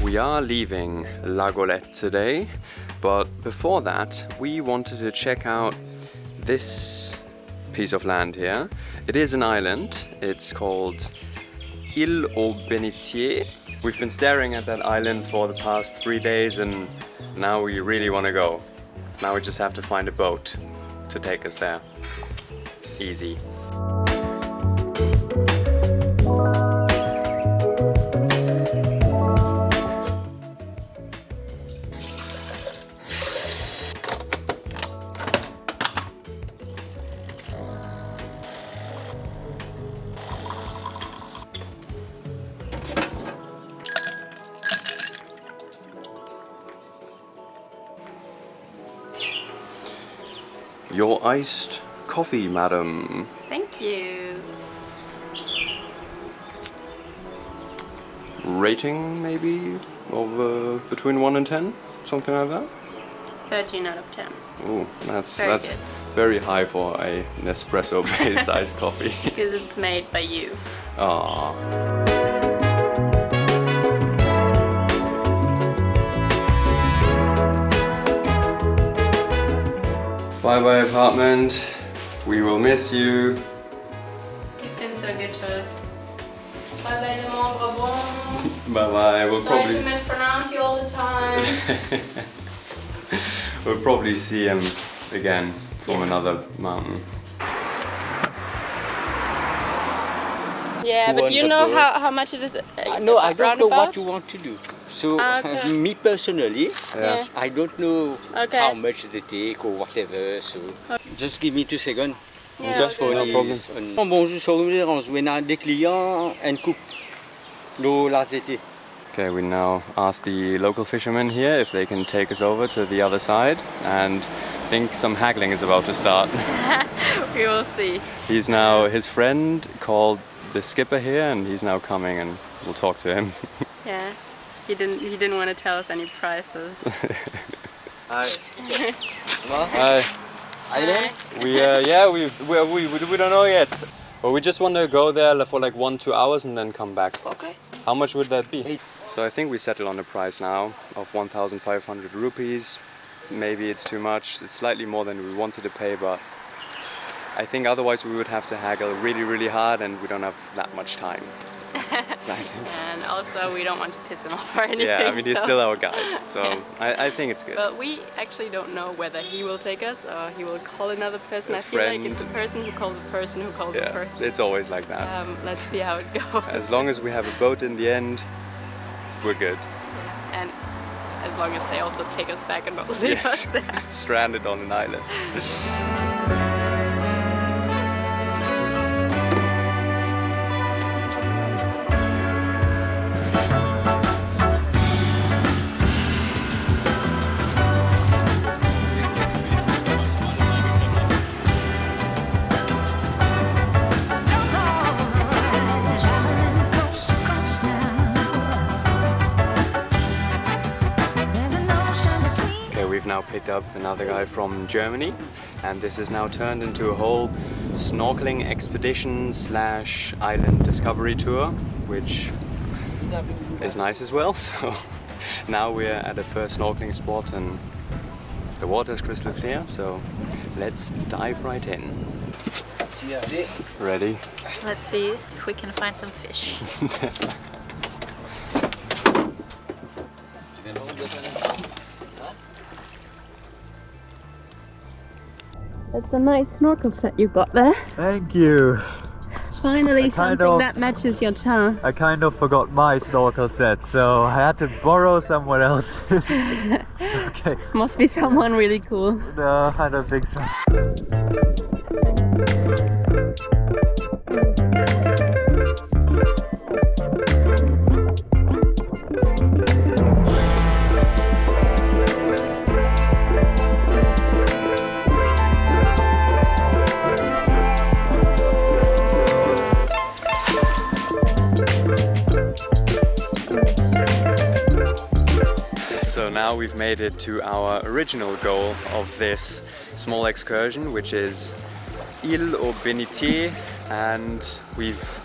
We are leaving Lagaulette today, but before that we wanted to check out this piece of land here. It is an island. It's called Île aux Benitiers. We've been staring at that island for the past 3 days and now we really want to go. Now we just have to find a boat to take us there. Easy. Your iced coffee, madam. Thank you. Rating maybe of between 1 and 10, something like that. 13 out of 10. Oh, that's good. very high for a Nespresso-based iced coffee. Because it's made by you. Aww. Bye bye apartment. We will miss you. You've been so good to us. Bye bye de mon bravo. Bye bye. We'll Sorry probably to mispronounce you all the time. we'll probably see him again from another mountain. Yeah, but you know how much it is. No, I don't know what you want to do. So, me personally, I don't know how much they take or whatever. So, just give me 2 seconds. Yeah, Just for no problem. Bonjour, on se voit des clients and cook l'eau lazette. Okay, we now ask the local fishermen here if they can take us over to the other side, and I think some haggling is about to start. We will see. He's now, his friend called the skipper here, and he's now coming and we'll talk to him. Yeah, he didn't want to tell us any prices. Hi. Hi. We don't know yet. But we just want to go there for like 1-2 hours and then come back. Okay. How much would that be? So I think we settle on a price now of 1,500 rupees. Maybe it's too much. It's slightly more than we wanted to pay, but I think otherwise we would have to haggle really, really hard, and we don't have that much time. And also we don't want to piss him off or anything. Yeah, I mean he's still our guide, so I think it's good. But we actually don't know whether he will take us or he will call another person. I feel like it's a person who calls a person who calls a person. It's always like that. Let's see how it goes. As long as we have a boat in the end, we're good. Yeah. And as long as they also take us back and not leave us there. Stranded on an island. We've now picked up another guy from Germany, and this is now turned into a whole snorkeling expedition / island discovery tour, which is nice as well. So now we're at the first snorkeling spot and the water is crystal clear, so let's dive right in. Ready? Let's see if we can find some fish. That's a nice snorkel set you got there. Thank you. Finally something that matches your charm. I kind of forgot my snorkel set, so I had to borrow someone else. Okay. Must be someone really cool. No, I don't think so. So now we've made it to our original goal of this small excursion, which is Île aux Benitiers, and we've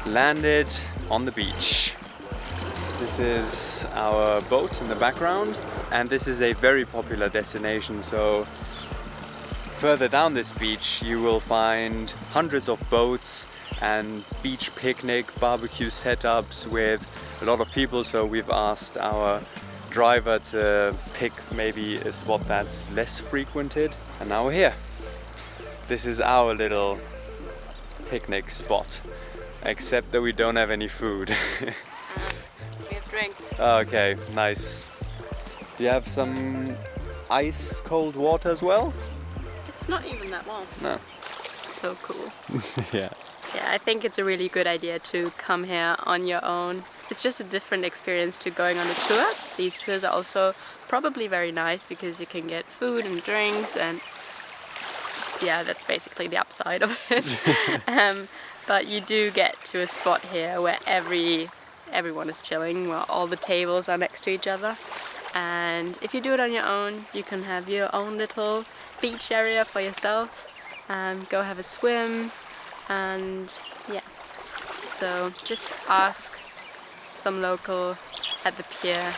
landed on the beach. This is our boat in the background, and this is a very popular destination. So further down this beach you will find hundreds of boats and beach picnic barbecue setups with a lot of people. So we've asked our driver to pick maybe a spot that's less frequented, and now we're here. This is our little picnic spot, except that we don't have any food. We have drinks. Okay, nice. Do you have some ice cold water as well? It's not even that warm. No. So cool. Yeah. Yeah, I think it's a really good idea to come here on your own. It's just a different experience to going on a tour. These tours are also probably very nice because you can get food and drinks, and yeah, that's basically the upside of it. But you do get to a spot here where everyone is chilling, where all the tables are next to each other. And if you do it on your own, you can have your own little beach area for yourself, go have a swim, and yeah. So just ask some local at the pier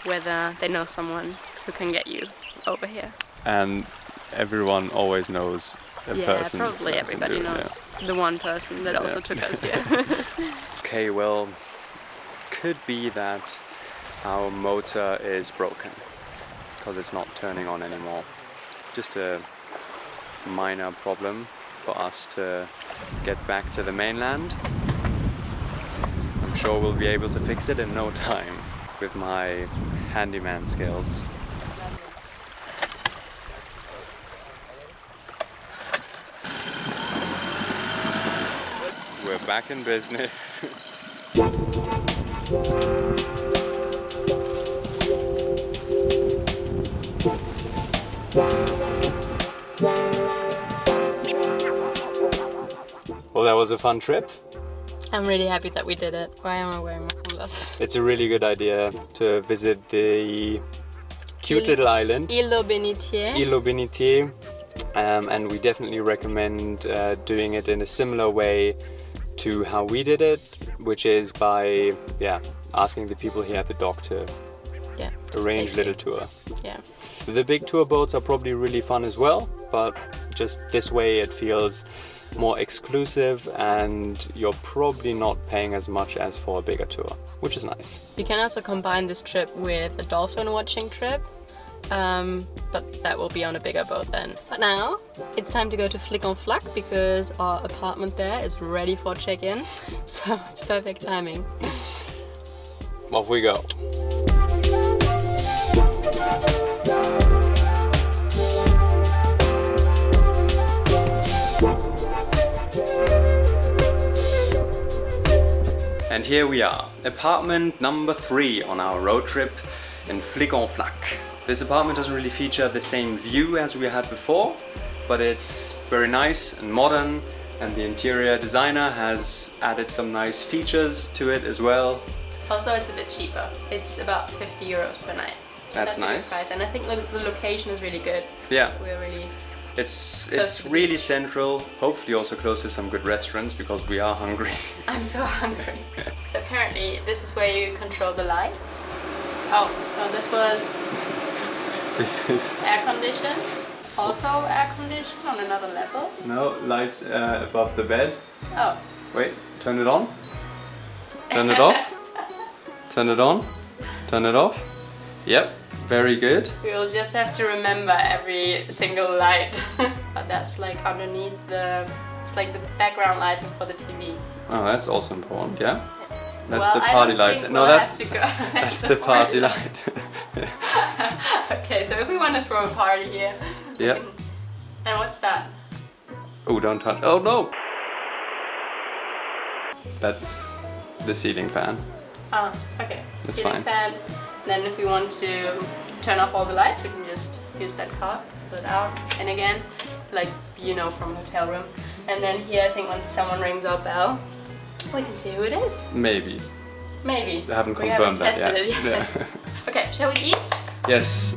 whether they know someone who can get you over here. And everyone always knows a person. Yeah, probably everybody knows the one person that also took us here. Okay, well, could be that our motor is broken because it's not turning on anymore. Just a minor problem for us to get back to the mainland. I'm sure we'll be able to fix it in no time with my handyman skills. We're back in business. Well, that was a fun trip. I'm really happy that we did it. Why am I wearing my sunglasses? It's a really good idea to visit the cute little island, Île aux Benitiers. Île aux Benitiers, and we definitely recommend doing it in a similar way to how we did it, which is by asking the people here at the dock to arrange a little tour. Yeah. The big tour boats are probably really fun as well, but just this way it feels more exclusive and you're probably not paying as much as for a bigger tour, which is nice. You can also combine this trip with a dolphin watching trip, but that will be on a bigger boat then. But now it's time to go to Flac because our apartment there is ready for check-in, so it's perfect timing. Off we go. And here we are, apartment number 3 on our road trip in Flic. This apartment doesn't really feature the same view as we had before, but it's very nice and modern, and the interior designer has added some nice features to it as well. Also, it's a bit cheaper. It's about 50 euros per night. That's a nice. good price, and I think the location is really good. Yeah. We're really It's really central, hopefully also close to some good restaurants because we are hungry. I'm so hungry. So apparently this is where you control the lights. Oh, no, This is air condition. Also air condition on another level. No, lights above the bed. Oh. Wait, turn it on. Turn it off. Turn it on. Turn it off. Yep. Very good. We'll just have to remember every single light. But that's like underneath it's like the background lighting for the TV. Oh, that's also important, yeah? That's well, the party light. No, that's that's the party light. Okay, so if we want to throw a party here. Yep. And what's that? Oh, don't touch. Oh no! That's the ceiling fan. Oh, okay. That's Ceiling fine. fan. Then if we want to turn off all the lights, we can just use that card, pull it out, and again, like you know from a hotel room. And then here, I think when someone rings our bell, we can see who it is. Maybe. Maybe. I haven't we confirmed haven't that tested yet. it yet. Okay, shall we eat? Yes.